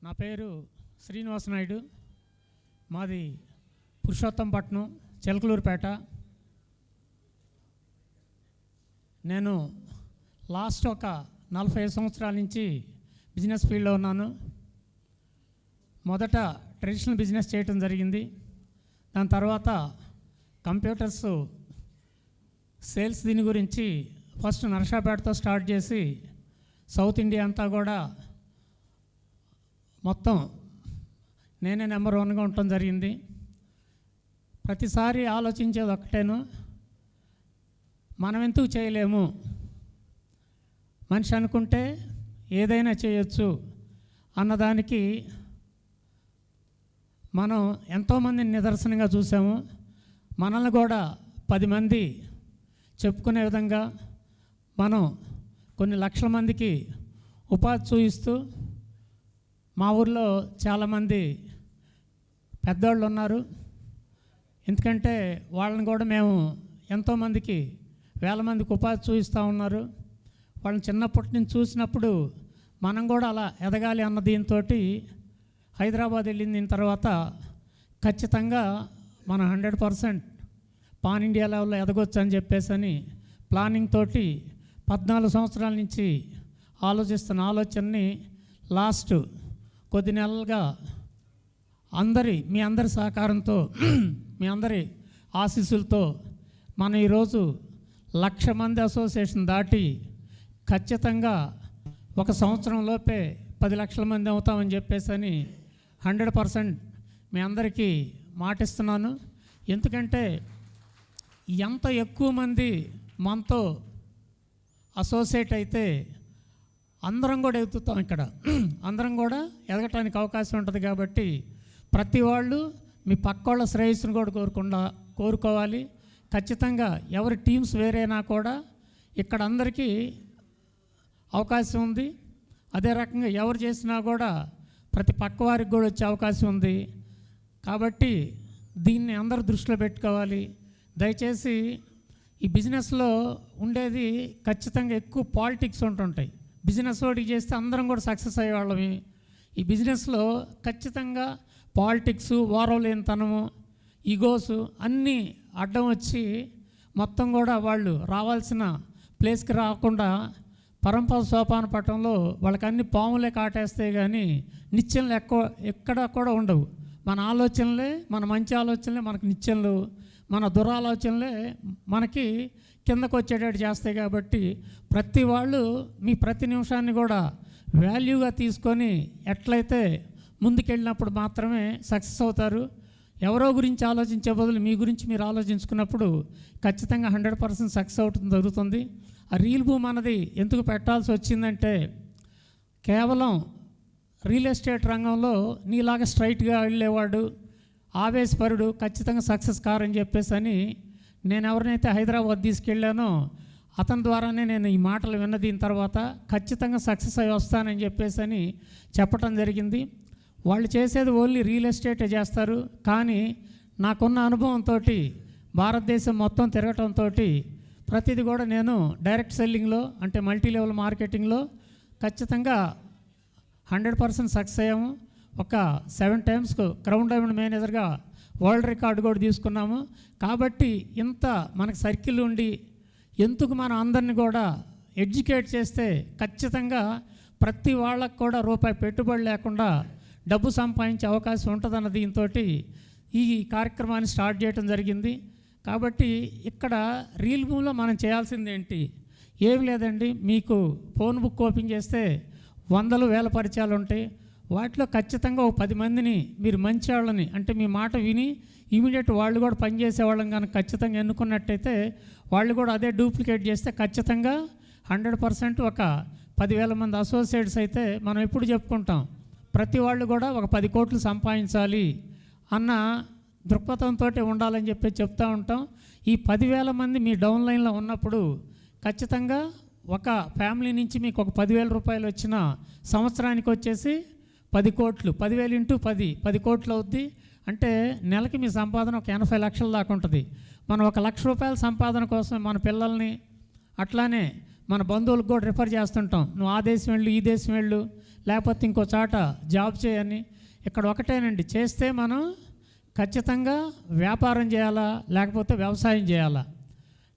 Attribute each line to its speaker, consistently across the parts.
Speaker 1: నా పేరు శ్రీనివాస నాయుడు. మాది పురుషోత్తంపట్నం, చిలకలూరుపేట. నేను లాస్ట్ ఒక 45 సంవత్సరాల నుంచి బిజినెస్ ఫీల్డ్లో ఉన్నాను. మొదట ట్రెడిషనల్ బిజినెస్ చేయటం జరిగింది. దాని తర్వాత కంప్యూటర్స్ సేల్స్ దీని గురించి ఫస్ట్ నరసాపేటతో స్టార్ట్ చేసి సౌత్ ఇండియా అంతా కూడా మొత్తం నేనే నెంబర్ 1గా ఉండటం జరిగింది. ప్రతిసారి ఆలోచించేది ఒక్కటేను, మనం ఎందుకు చేయలేము, మనిషి అనుకుంటే ఏదైనా చేయొచ్చు అన్నదానికి మనం ఎంతోమందిని నిదర్శనంగా చూసాము. మనల్ని కూడా 10 మంది చెప్పుకునే విధంగా మనం కొన్ని లక్షల మందికి ఉపాధి చూపిస్తూ, మా ఊర్లో చాలామంది పెద్దవాళ్ళు ఉన్నారు. ఎందుకంటే వాళ్ళని కూడా మేము ఎంతోమందికి వేల మందికి ఉపాధి చూపిస్తూ ఉన్నారు. వాళ్ళని చిన్నప్పటి నుంచి చూసినప్పుడు మనం కూడా అలా ఎదగాలి అన్న దీంతో హైదరాబాద్ వెళ్ళిన తర్వాత ఖచ్చితంగా మనం 100% పాన్ ఇండియా లెవెల్లో ఎదగొచ్చు అని చెప్పేసి ప్లానింగ్ తోటి 14 సంవత్సరాల నుంచి ఆలోచిస్తున్న ఆలోచనని లాస్ట్ కొద్ది నెలలుగా మీ అందరి సహకారంతో, మీ అందరి ఆశీస్సులతో మనం ఈరోజు 1,00,000 మంది అసోసియేషన్ దాటి ఖచ్చితంగా ఒక సంవత్సరంలోపే 10 లక్షల మంది అవుతామని చెప్పేసి 100% మీ అందరికీ మాటిస్తున్నాను. ఎందుకంటే ఎంత ఎక్కువ మంది మనతో అసోసియేట్ అయితే అందరం కూడా ఎదుగుతాం. ఇక్కడ అందరం కూడా ఎదగటానికి అవకాశం ఉంటుంది. కాబట్టి ప్రతి వాళ్ళు మీ పక్క వాళ్ళ శ్రేయస్సును కూడా కోరుకోవాలి. ఖచ్చితంగా ఎవరి టీమ్స్ వేరైనా కూడా ఇక్కడ అందరికీ అవకాశం ఉంది. అదే రకంగా ఎవరు చేసినా కూడా ప్రతి పక్క వారికి కూడా వచ్చే అవకాశం ఉంది. కాబట్టి దీన్ని అందరూ దృష్టిలో పెట్టుకోవాలి. దయచేసి ఈ బిజినెస్లో ఉండేది ఖచ్చితంగా ఎక్కువ పాలిటిక్స్ ఉంటుంటాయి. బిజినెస్ వాడికి చేస్తే అందరం కూడా సక్సెస్ అయ్యేవాళ్ళమి. ఈ బిజినెస్లో ఖచ్చితంగా పాలిటిక్స్, వారవలేనితనము, ఈగోస్ అన్నీ అడ్డం వచ్చి మొత్తం కూడా వాళ్ళు రావాల్సిన ప్లేస్కి రాకుండా పరంపర సోపాన పట్టంలో వాళ్ళకి అన్ని పాములే కాటేస్తే కానీ నిత్యంలు ఎక్కడ కూడా ఉండవు. మన ఆలోచనలే, మన మంచి ఆలోచనలే మనకు నిత్యంలు, మన దురాలోచనలే మనకి కిందకు వచ్చేటట్టు చేస్తాయి. కాబట్టి ప్రతి వాళ్ళు మీ ప్రతి నిమిషాన్ని కూడా వాల్యూగా తీసుకొని ఎట్లయితే ముందుకెళ్ళినప్పుడు మాత్రమే సక్సెస్ అవుతారు. ఎవరో గురించి ఆలోచించే బదులు మీ గురించి మీరు ఆలోచించుకున్నప్పుడు ఖచ్చితంగా 100% సక్సెస్ అవుతుంది జరుగుతుంది. ఆ రీల్ భూమి అన్నది ఎందుకు పెట్టాల్సి వచ్చిందంటే, కేవలం రియల్ ఎస్టేట్ రంగంలో నీలాగా స్ట్రైట్గా వెళ్ళేవాడు, ఆవేశపరుడు ఖచ్చితంగా సక్సెస్ కారని చెప్పేసి నేను ఎవరినైతే హైదరాబాద్ తీసుకెళ్ళానో అతని ద్వారానే నేను ఈ మాటలు విన్న దీని తర్వాత ఖచ్చితంగా సక్సెస్ అయి వస్తానని చెప్పేసి చెప్పటం జరిగింది. వాళ్ళు చేసేది ఓన్లీ రియల్ ఎస్టేటే చేస్తారు. కానీ నాకున్న అనుభవంతో భారతదేశం మొత్తం తిరగటంతో ప్రతిదీ కూడా నేను డైరెక్ట్ సెల్లింగ్లో, అంటే మల్టీ లెవెల్ మార్కెటింగ్లో ఖచ్చితంగా 100% సక్సెస్ అయ్యాము. ఒక 7 times క్రౌన్ డైమండ్ మేనేజర్గా వరల్డ్ రికార్డు కూడా తీసుకున్నాము. కాబట్టి ఇంత మనకు సర్కిల్ ఉండి ఎందుకు మనం అందరిని కూడా ఎడ్యుకేట్ చేస్తే ఖచ్చితంగా ప్రతి వాళ్ళకు కూడా రూపాయి పెట్టుబడి లేకుండా డబ్బు సంపాదించే అవకాశం ఉంటుందన్న దీంతో ఈ కార్యక్రమాన్ని స్టార్ట్ చేయడం జరిగింది. కాబట్టి ఇక్కడ రీల్ భూమిలో మనం చేయాల్సింది ఏంటి, ఏమి లేదండి. మీకు ఫోన్ బుక్ ఓపెన్ చేస్తే 100,000 పరిచయాలు ఉంటాయి. వాటిలో ఖచ్చితంగా ఒక 10 మందిని మీరు మంచి వాళ్ళని, అంటే మీ మాట విని ఇమీడియట్ వాళ్ళు కూడా పనిచేసే వాళ్ళని కనుక ఖచ్చితంగా ఎన్నుకున్నట్టయితే వాళ్ళు కూడా అదే డూప్లికేట్ చేస్తే ఖచ్చితంగా 100% ఒక 10,000 మంది అసోసియేట్స్ అయితే మనం ఎప్పుడు చెప్పుకుంటాం, ప్రతి వాళ్ళు కూడా ఒక 10 కోట్లు సంపాదించాలి అన్న దృక్పథంతో ఉండాలని చెప్పి చెప్తూ ఉంటాం. ఈ 10,000 మంది మీ డౌన్ లైన్లో ఉన్నప్పుడు ఖచ్చితంగా ఒక ఫ్యామిలీ నుంచి మీకు ఒక 10,000 రూపాయలు వచ్చిన సంవత్సరానికి వచ్చేసి 10 కోట్లు, 10,000 ఇంటూ 10 కోట్లు అవుద్ది. అంటే నెలకి మీ సంపాదన ఒక 80 లక్షల దాకా ఉంటుంది. మనం 1,00,000 రూపాయల సంపాదన కోసం మన పిల్లల్ని అట్లానే మన బంధువులకు కూడా రిఫర్ చేస్తుంటాం. నువ్వు ఆ దేశం వెళ్ళు, ఈ దేశం వెళ్ళు, లేకపోతే ఇంకో చాట జాబ్ చేయని. ఇక్కడ ఒకటేనండి, చేస్తే మనం ఖచ్చితంగా వ్యాపారం చేయాలా లేకపోతే వ్యవసాయం చేయాలా.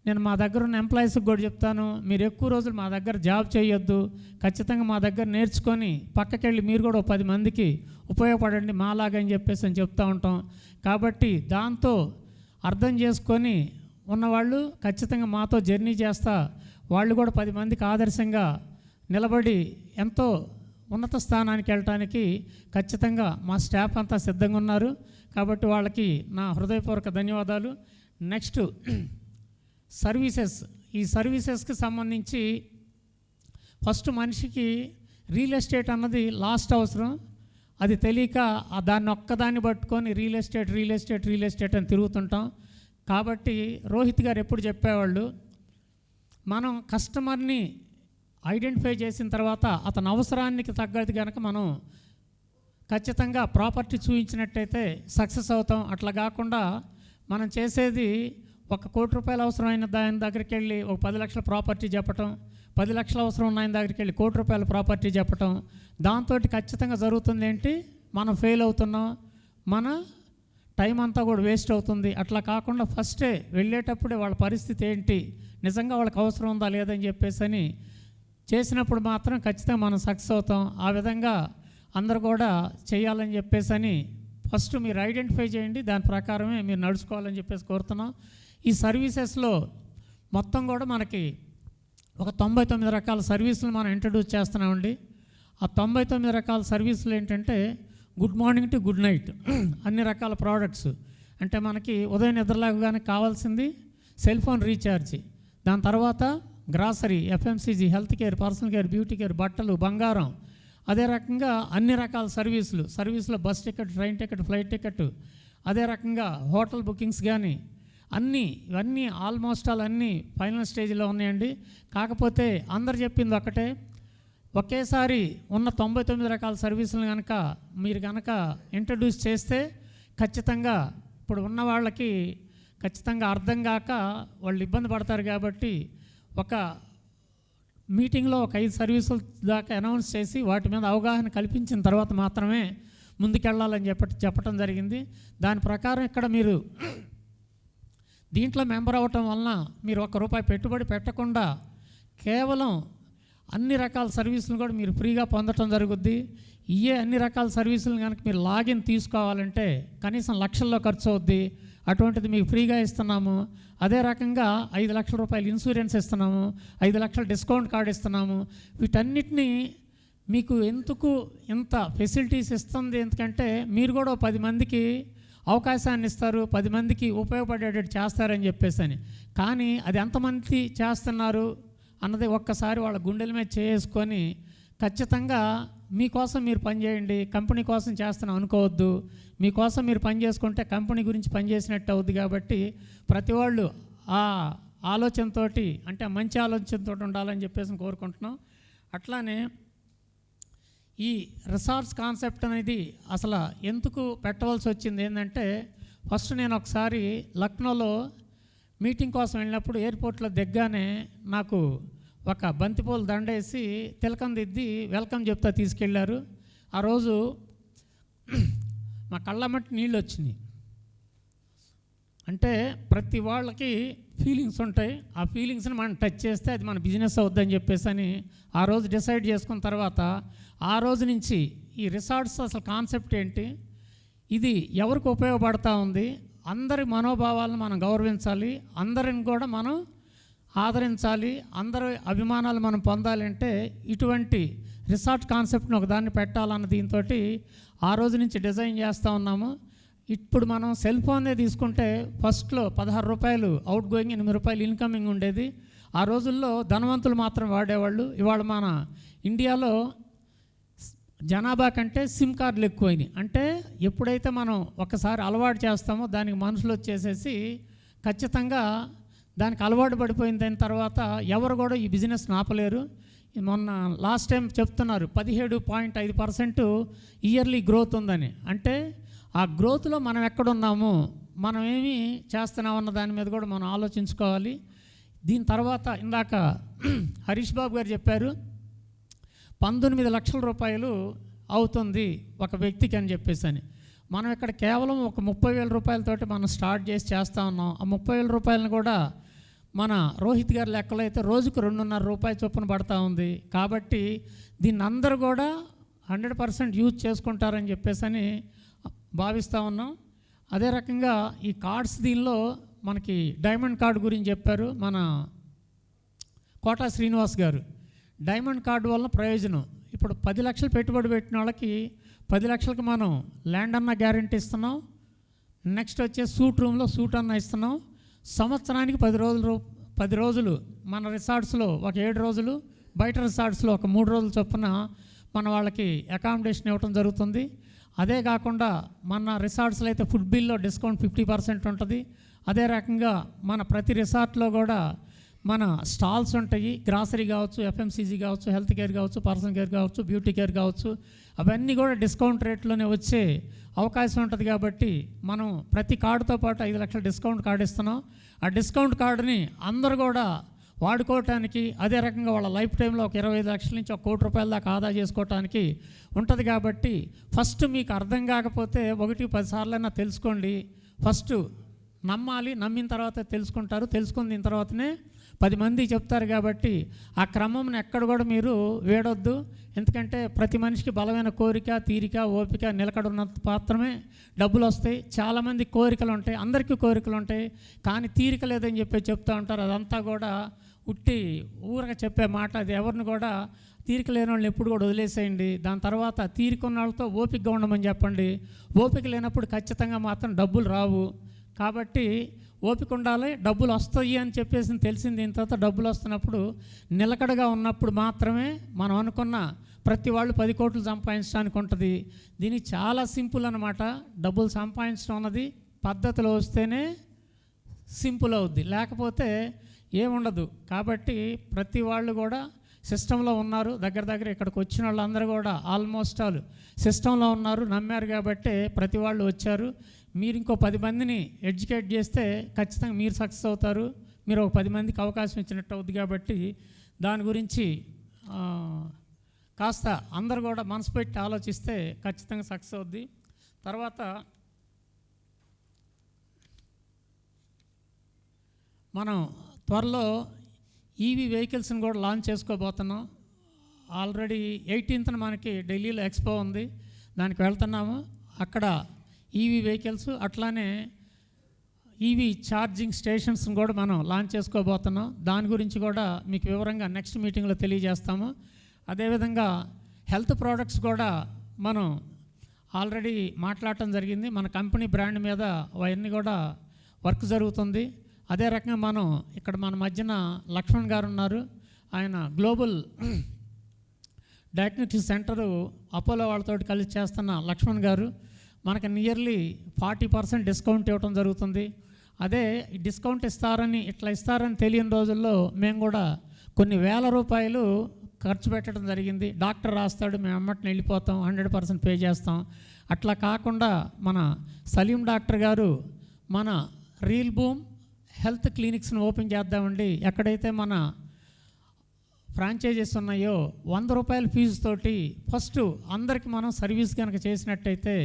Speaker 1: నేను మా దగ్గర ఉన్న ఎంప్లాయీస్కి కూడా చెప్తాను, మీరు ఎక్కువ రోజులు మా దగ్గర జాబ్ చేయొద్దు, ఖచ్చితంగా మా దగ్గర నేర్చుకొని పక్కకెళ్ళి మీరు కూడా 10 మందికి ఉపయోగపడండి మాలాగని చెప్పేసి అని చెప్తూ ఉంటాం. కాబట్టి దాంతో అర్థం చేసుకొని ఉన్నవాళ్ళు ఖచ్చితంగా మాతో జర్నీ చేస్తా వాళ్ళు కూడా 10 మందికి ఆదర్శంగా నిలబడి ఎంతో ఉన్నత స్థానానికి వెళ్ళటానికి ఖచ్చితంగా మా స్టాఫ్ అంతా సిద్ధంగా ఉన్నారు. కాబట్టి వాళ్ళకి నా హృదయపూర్వక ధన్యవాదాలు. Next services. ఈ సర్వీసెస్కి సంబంధించి ఫస్ట్ మనిషికి రియల్ ఎస్టేట్ అన్నది లాస్ట్ అవసరం. అది తెలియక దాన్ని ఒక్కదాన్ని పట్టుకొని రియల్ ఎస్టేట్ అని తిరుగుతుంటాం. కాబట్టి రోహిత్ గారు ఎప్పుడు చెప్పేవాళ్ళు, మనం కస్టమర్ని ఐడెంటిఫై చేసిన తర్వాత అతని అవసరానికి తగ్గది కనుక మనం ఖచ్చితంగా ప్రాపర్టీ చూపించినట్టయితే సక్సెస్ అవుతాం. అట్లా కాకుండా మనం చేసేది ₹1 కోటి అవసరమైన దాని దగ్గరికి వెళ్ళి ఒక 10 లక్షల ప్రాపర్టీ చెప్పటం, 10 లక్షల అవసరం ఉన్న ఆయన దగ్గరికి వెళ్ళి ₹1 కోటి ప్రాపర్టీ చెప్పటం, దాంతో ఖచ్చితంగా జరుగుతుంది ఏంటి, మనం ఫెయిల్ అవుతున్నాం, మన టైం అంతా కూడా వేస్ట్ అవుతుంది. అట్లా కాకుండా ఫస్టే వెళ్ళేటప్పుడే వాళ్ళ పరిస్థితి ఏంటి, నిజంగా వాళ్ళకి అవసరం ఉందా లేదని చెప్పేసి అని చేసినప్పుడు మాత్రం ఖచ్చితంగా మనం సక్సెస్ అవుతాం. ఆ విధంగా అందరూ కూడా చేయాలని చెప్పేసి అని ఫస్ట్ మీరు ఐడెంటిఫై చేయండి, దాని ప్రకారమే మీరు నడుచుకోవాలని చెప్పేసి కోరుతున్నాం. ఈ సర్వీసెస్లో మొత్తం కూడా మనకి ఒక 99 రకాల సర్వీసులు మనం ఇంట్రడ్యూస్ చేస్తున్నామండి. ఆ 99 రకాల సర్వీసులు ఏంటంటే good morning to good night అన్ని రకాల ప్రోడక్ట్స్. అంటే మనకి ఉదయం నిద్రలాగానే కావాల్సింది సెల్ ఫోన్ రీఛార్జ్, దాని తర్వాత grocery, FMCG, health care, personal care, beauty care, బట్టలు, బంగారం, అదే రకంగా అన్ని రకాల సర్వీసులో bus ticket, train ticket, flight ticket, అదే రకంగా హోటల్ బుకింగ్స్ కానీ ఇవన్నీ ఆల్మోస్ట్ అన్నీ ఫైనల్ స్టేజ్లో ఉన్నాయండి. కాకపోతే అందరు చెప్పింది ఒకటే, ఒకేసారి ఉన్న 99 రకాల సర్వీసులు కనుక మీరు కనుక ఇంట్రడ్యూస్ చేస్తే ఖచ్చితంగా ఇప్పుడు ఉన్న వాళ్ళకి ఖచ్చితంగా అర్థం కాక వాళ్ళు ఇబ్బంది పడతారు. కాబట్టి ఒక మీటింగ్లో ఒక 5 సర్వీసుల దాకా అనౌన్స్ చేసి వాటి మీద అవగాహన కల్పించిన తర్వాత మాత్రమే ముందుకెళ్ళాలని చెప్పటం జరిగింది. దాని ప్రకారం ఇక్కడ మీరు దీంట్లో మెంబర్ అవ్వటం వలన మీరు ₹1 పెట్టుబడి పెట్టకుండా కేవలం అన్ని రకాల సర్వీసులు కూడా మీరు ఫ్రీగా పొందటం జరుగుద్ది. అన్ని రకాల సర్వీసులు కనుక మీరు లాగిన్ తీసుకోవాలంటే కనీసం లక్షల్లో ఖర్చు అవుద్ది. అటువంటిది మీకు ఫ్రీగా ఇస్తున్నాము. అదే రకంగా ₹5 లక్షల ఇన్సూరెన్స్ ఇస్తున్నాము, 5 లక్షల డిస్కౌంట్ కార్డు ఇస్తున్నాము. వీటన్నిటినీ మీకు ఎందుకు ఇంత ఫెసిలిటీస్ ఇస్తుంది, ఎందుకంటే మీరు కూడా 10 మందికి అవకాశాన్ని ఇస్తారు, 10 మందికి ఉపయోగపడేటట్టు చేస్తారని చెప్పేసి అని. కానీ అది ఎంతమంది చేస్తున్నారు అన్నది ఒక్కసారి వాళ్ళ గుండెల మీద చేసుకొని ఖచ్చితంగా మీకోసం మీరు పనిచేయండి, కంపెనీ కోసం చేస్తున్నాం అనుకోవద్దు. మీకోసం మీరు పని చేసుకుంటే కంపెనీ గురించి పనిచేసినట్టు అవుద్ది. కాబట్టి ప్రతి వాళ్ళు ఆ ఆలోచనతో, అంటే మంచి ఆలోచనతో ఉండాలని చెప్పేసి కోరుకుంటున్నాం. అట్లానే ఈ రిసార్ట్స్ కాన్సెప్ట్ అనేది అసలు ఎందుకు పెట్టవలసి వచ్చింది ఏంటంటే, ఫస్ట్ నేను ఒకసారి లక్నోలో మీటింగ్ కోసం వెళ్ళినప్పుడు ఎయిర్పోర్ట్లో దిగ్గానే నాకు ఒక బంతిపూల దండేసి తిలకం దిద్ది వెల్కమ్ చెప్తా తీసుకెళ్ళారు. ఆ రోజు మా కళ్ళమట్టి నీళ్ళు వచ్చినాయి. అంటే ప్రతి వాళ్ళకి ఫీలింగ్స్ ఉంటాయి, ఆ ఫీలింగ్స్ని మనం టచ్ చేస్తే అది మన బిజినెస్ అవుద్దని చెప్పేసి అని ఆ రోజు డిసైడ్ చేసుకున్న తర్వాత ఆ రోజు నుంచి ఈ రిసార్ట్స్ అసలు కాన్సెప్ట్ ఏంటి, ఇది ఎవరికి ఉపయోగపడతా ఉంది, అందరి మనోభావాలను మనం గౌరవించాలి, అందరిని కూడా మనం ఆదరించాలి, అందరి అభిమానాలు మనం పొందాలంటే ఇటువంటి రిసార్ట్ కాన్సెప్ట్ని ఒకదాన్ని పెట్టాలన్న దీంతో ఆ రోజు నుంచి డిజైన్ చేస్తూ ఉన్నాము. ఇప్పుడు మనం సెల్ ఫోన్నే తీసుకుంటే ఫస్ట్లో ₹16 అవుట్ గోయింగ్, ₹8 ఇన్కమింగ్ ఉండేది. ఆ రోజుల్లో ధనవంతులు మాత్రం వాడేవాళ్ళు. ఇవాళ మన ఇండియాలో జనాభా కంటే సిమ్ కార్డులు ఎక్కువైనాయి. అంటే ఎప్పుడైతే మనం ఒకసారి అలవాటు చేస్తామో దానికి మనుషులు వచ్చేసేసి ఖచ్చితంగా దానికి అలవాటు పడిపోయిన తర్వాత ఎవరు కూడా ఈ బిజినెస్ని ఆపలేరు. మొన్న లాస్ట్ టైం చెప్తున్నారు 17.5% ఇయర్లీ గ్రోత్ ఉందని. అంటే ఆ గ్రోత్లో మనం ఎక్కడున్నాము, మనం ఏమి చేస్తున్నామన్న దాని మీద కూడా మనం ఆలోచించుకోవాలి. దీని తర్వాత ఇందాక హరీష్ బాబు గారు చెప్పారు, 19 లక్షల రూపాయలు అవుతుంది ఒక వ్యక్తికి అని చెప్పేసి. మనం ఇక్కడ కేవలం ఒక 30,000 రూపాయలతోటి మనం స్టార్ట్ చేస్తూ ఉన్నాం. ఆ 30,000 రూపాయలను కూడా మన రోహిత్ గారి లెక్కలో అయితే రోజుకు 2.5 రూపాయలు చొప్పున పడతా ఉంది. కాబట్టి దీన్ని అందరూ కూడా 100% యూజ్ చేసుకుంటారని చెప్పేసి భావిస్తూ ఉన్నాం. అదే రకంగా ఈ కార్డ్స్ దీనిలో మనకి డైమండ్ కార్డు గురించి చెప్పారు మన కోటా శ్రీనివాస్ గారు. డైమండ్ కార్డు వల్ల ప్రయోజనం, ఇప్పుడు 10 లక్షలు పెట్టుబడి పెట్టిన వాళ్ళకి 10 లక్షలకి మనం ల్యాండ్ అన్న గ్యారెంటీ ఇస్తున్నాం. నెక్స్ట్ వచ్చే సూట్ రూమ్లో సూట్ అన్న ఇస్తున్నాం. సంవత్సరానికి 10 రోజులు మన రిసార్ట్స్లో ఒక 7 రోజులు, బయట రిసార్ట్స్లో ఒక 3 రోజులు చొప్పున మన వాళ్ళకి అకామిడేషన్ ఇవ్వడం జరుగుతుంది. అదే కాకుండా మన రిసార్ట్స్లో అయితే ఫుడ్ బిల్లో డిస్కౌంట్ 50% ఉంటుంది. అదే రకంగా మన ప్రతి రిసార్ట్లో కూడా మన స్టాల్స్ ఉంటాయి. గ్రాసరీ కావచ్చు, ఎఫ్ఎంసీజీ కావచ్చు, హెల్త్ కేర్ కావచ్చు, పర్సనల్ కేర్ కావచ్చు, బ్యూటీ కేర్ కావచ్చు, అవన్నీ కూడా డిస్కౌంట్ రేట్లోనే వచ్చే అవకాశం ఉంటుంది. కాబట్టి మనం ప్రతి కార్డుతో పాటు 5 లక్షల డిస్కౌంట్ కార్డు ఇస్తున్నాం. ఆ డిస్కౌంట్ కార్డుని అందరూ కూడా వాడుకోవటానికి, అదే రకంగా వాళ్ళ లైఫ్ టైంలో ఒక 25 లక్షల నుంచి 1 కోటి రూపాయల దాకా ఆదా చేసుకోవటానికి ఉంటుంది. కాబట్టి ఫస్ట్ మీకు అర్థం కాకపోతే 1-10 సార్లైనా తెలుసుకోండి. ఫస్ట్ నమ్మాలి, నమ్మిన తర్వాత తెలుసుకుంటారు, తెలుసుకున్న తర్వాతనే 10 మంది చెప్తారు. కాబట్టి ఆ క్రమంను ఎక్కడ కూడా మీరు వేడొద్దు. ఎందుకంటే ప్రతి మనిషికి బలమైన కోరిక, తీరిక, ఓపిక, నిలకడ ఉన్నంత మాత్రమే డబ్బులు వస్తాయి. చాలామంది కోరికలు ఉంటాయి, అందరికీ కోరికలు ఉంటాయి, కానీ తీరిక లేదని చెప్తూ ఉంటారు. అదంతా కూడా ఉట్టి ఊరగా చెప్పే మాట. అది ఎవరిని కూడా తీరిక లేని వాళ్ళని ఎప్పుడు కూడా వదిలేసేయండి. దాని తర్వాత తీరిక ఉన్న వాళ్ళతో ఓపికగా ఉండమని చెప్పండి. ఓపిక లేనప్పుడు ఖచ్చితంగా మాత్రం డబ్బులు రావు. కాబట్టి ఓపిక ఉండాలి, డబ్బులు వస్తాయి అని చెప్పేసి తెలిసింది. దీని తర్వాత డబ్బులు వస్తున్నప్పుడు నిలకడగా ఉన్నప్పుడు మాత్రమే మనం అనుకున్న ప్రతి వాళ్ళు 10 కోట్లు సంపాదించడానికి ఉంటుంది. దీనికి చాలా సింపుల్ అన్నమాట. డబ్బులు సంపాదించడం అన్నది పద్ధతిలో వస్తేనే సింపుల్ అవుద్ది, లేకపోతే ఏముండదు. కాబట్టి ప్రతి వాళ్ళు కూడా సిస్టంలో ఉన్నారు. దగ్గర ఇక్కడికి వచ్చిన వాళ్ళందరూ కూడా ఆల్మోస్ట్ ఆల్ సిస్టంలో ఉన్నారు, నమ్మారు. కాబట్టి ప్రతి వాళ్ళు వచ్చారు. మీరు ఇంకో 10 మందిని ఎడ్యుకేట్ చేస్తే ఖచ్చితంగా మీరు సక్సెస్ అవుతారు. మీరు ఒక 10 మందికి అవకాశం ఇచ్చినట్టు అవుద్ది. కాబట్టి దాని గురించి కాస్త అందరు కూడా మనసు పెట్టి ఆలోచిస్తే ఖచ్చితంగా సక్సెస్ అవుద్ది. తర్వాత మనం త్వరలో ఈవీ వెహికల్స్ని కూడా లాంచ్ చేసుకోబోతున్నాం. ఆల్రెడీ 18న మనకి ఢిల్లీలో ఎక్స్పో ఉంది, దానికి వెళ్తున్నాము. అక్కడ ఈవీ వెహికల్స్ అట్లానే ఈవీ ఛార్జింగ్ స్టేషన్స్ కూడా మనం లాంచ్ చేసుకోబోతున్నాం. దాని గురించి కూడా మీకు వివరంగా నెక్స్ట్ మీటింగ్లో తెలియజేస్తాము. అదేవిధంగా హెల్త్ ప్రోడక్ట్స్ కూడా మనం ఆల్రెడీ మాట్లాడటం జరిగింది. మన కంపెనీ బ్రాండ్ మీద అవన్నీ కూడా వర్క్ జరుగుతుంది. అదే రకంగా మనం ఇక్కడ మన మధ్యన లక్ష్మణ్ గారు ఉన్నారు. ఆయన గ్లోబల్ డయాగ్నోస్టిక్ సెంటరు అపోలో వాళ్ళతో కలిసి చేస్తున్న లక్ష్మణ్ గారు మనకు నియర్లీ 40% డిస్కౌంట్ ఇవ్వడం జరుగుతుంది. అదే డిస్కౌంట్ ఇస్తారని తెలియని రోజుల్లో మేము కూడా కొన్ని వేల రూపాయలు ఖర్చు పెట్టడం జరిగింది. డాక్టర్ రాస్తాడు, మేము అమ్మటిని వెళ్ళిపోతాం, 100% పే చేస్తాం. అట్లా కాకుండా మన సలీం డాక్టర్ గారు మన రీల్ బూమ్ హెల్త్ క్లినిక్స్ని ఓపెన్ చేద్దామండి. ఎక్కడైతే మన ఫ్రాంచైజీస్ ఉన్నాయో 100 రూపాయల ఫీజుతోటి ఫస్ట్ అందరికి మనం సర్వీస్ కనుక చేసినట్టయితే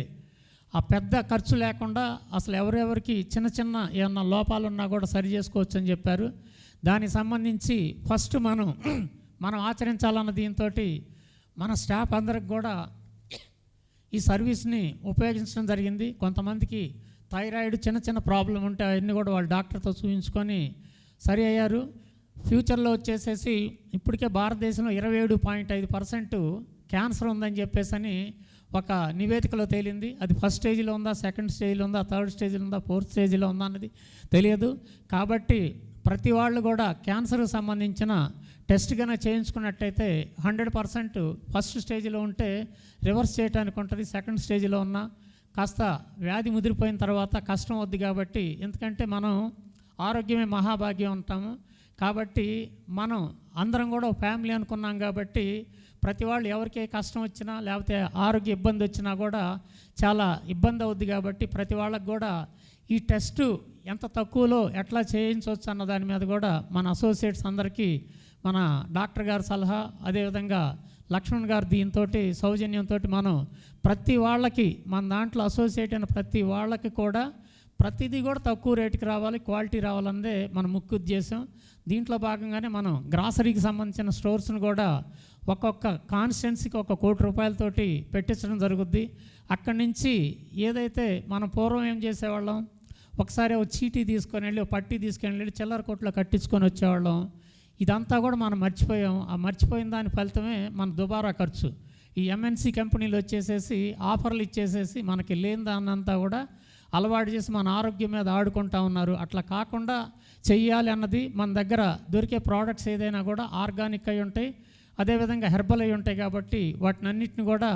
Speaker 1: ఆ పెద్ద ఖర్చు లేకుండా అసలు ఎవరెవరికి చిన్న ఏమన్నా లోపాలు ఉన్నా కూడా సరి చేసుకోవచ్చు అని చెప్పారు. దానికి సంబంధించి ఫస్ట్ మనం ఆచరించాలన్న దీంతో మన స్టాఫ్ అందరికి కూడా ఈ సర్వీస్ని ఉపయోగించడం జరిగింది. కొంతమందికి థైరాయిడ్ చిన్న ప్రాబ్లం ఉంటే అవన్నీ కూడా వాళ్ళు డాక్టర్తో చూపించుకొని సరి అయ్యారు. ఫ్యూచర్లో వచ్చేసేసి ఇప్పటికే భారతదేశంలో 27.5% క్యాన్సర్ ఉందని చెప్పేసి ఒక నివేదికలో తేలింది. అది ఫస్ట్ స్టేజ్లో ఉందా, సెకండ్ స్టేజ్లో ఉందా, థర్డ్ స్టేజ్లో ఉందా, ఫోర్త్ స్టేజ్లో ఉందా అన్నది తెలియదు. కాబట్టి ప్రతి వాళ్ళు కూడా క్యాన్సర్కి సంబంధించిన టెస్ట్ కనుక చేయించుకున్నట్టయితే 100% ఫస్ట్ స్టేజ్లో ఉంటే రివర్స్ చేయడానికి ఉంటుంది. సెకండ్ స్టేజ్లో ఉన్న కాస్త వ్యాధి ముదిరిపోయిన తర్వాత కష్టం అవుద్ది. కాబట్టి ఎందుకంటే మనం ఆరోగ్యమే మహాభాగ్యం ఉంటాము. కాబట్టి మనం అందరం కూడా ఫ్యామిలీ అనుకున్నాం. కాబట్టి ప్రతి వాళ్ళు ఎవరికి కష్టం వచ్చినా లేకపోతే ఆరోగ్య ఇబ్బంది వచ్చినా కూడా చాలా ఇబ్బంది అవుద్ది. కాబట్టి ప్రతి వాళ్ళకు కూడా ఈ టెస్టు ఎంత తక్కువలో ఎట్లా చేయించవచ్చు అన్న దాని మీద కూడా మన అసోసియేట్స్ అందరికీ మన డాక్టర్ గారి సలహా, అదేవిధంగా లక్ష్మణ్ గారు దీంతో సౌజన్యంతో మనం ప్రతి వాళ్ళకి మన దాంట్లో అసోసియేట్ అయిన ప్రతి వాళ్ళకి కూడా ప్రతిదీ కూడా తక్కువ రేటుకి రావాలి, క్వాలిటీ రావాలన్నదే మన ముఖ్య ఉద్దేశం. దీంట్లో భాగంగానే మనం గ్రాసరీకి సంబంధించిన స్టోర్స్ను కూడా ఒక్కొక్క కాన్స్టిట్యున్సీకి 1 కోటి రూపాయలతోటి పెట్టించడం జరుగుద్ది. అక్కడి నుంచి ఏదైతే మనం పూర్వం ఏం చేసేవాళ్ళం, ఒకసారి ఒక చీటీ తీసుకొని వెళ్ళి, ఒక పట్టీ తీసుకొని వెళ్ళి చిల్లర కొట్లో కట్టించుకొని వచ్చేవాళ్ళం. ఇదంతా కూడా మనం మర్చిపోయాం. ఆ మర్చిపోయిన దాని ఫలితమే మన దుబారా ఖర్చు. ఈ ఎంఎన్సీ కంపెనీలు వచ్చేసేసి ఆఫర్లు ఇచ్చేసేసి మనకి లేని దాన్నంతా కూడా అలవాటు చేసి మన ఆరోగ్యం మీద ఆడుకుంటా ఉన్నారు. అట్లా కాకుండా చెయ్యాలి అన్నది, మన దగ్గర దొరికే ప్రోడక్ట్స్ ఏదైనా కూడా ఆర్గానిక్ అయి ఉంటాయి, అదేవిధంగా హెర్బల్ అయి ఉంటాయి. కాబట్టి వాటిని అన్నిటిని కూడా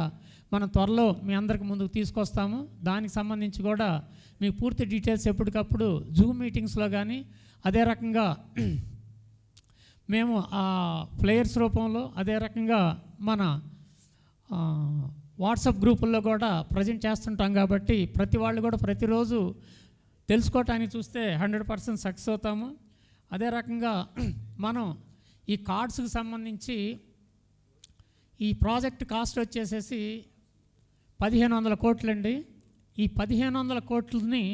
Speaker 1: మనం త్వరలో మీ అందరికి ముందుకు తీసుకొస్తాము. దానికి సంబంధించి కూడా మీకు పూర్తి డీటెయిల్స్ ఎప్పటికప్పుడు జూమ్ మీటింగ్స్లో కానీ, అదే రకంగా మేము ఆ ఫ్లయర్స్ రూపంలో, అదే రకంగా మన వాట్సాప్ గ్రూపుల్లో కూడా ప్రజెంట్ చేస్తుంటాం. కాబట్టి ప్రతి వాళ్ళు కూడా ప్రతిరోజు తెలుసుకోవటానికి చూస్తే 100% సక్సెస్ అవుతాము. అదే రకంగా మనం ఈ కార్డ్స్కి సంబంధించి ఈ ప్రాజెక్ట్ కాస్ట్ వచ్చేసేసి 1500 కోట్లండి. ఈ 1500 కోట్లని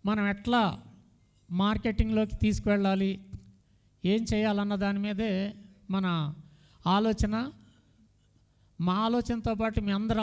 Speaker 1: మనం ఎట్లా మార్కెటింగ్లోకి తీసుకువెళ్ళాలి, ఏం చేయాలన్న దాని మీదే మన ఆలోచన. మా ఆలోచనతో పాటు మీ అందరూ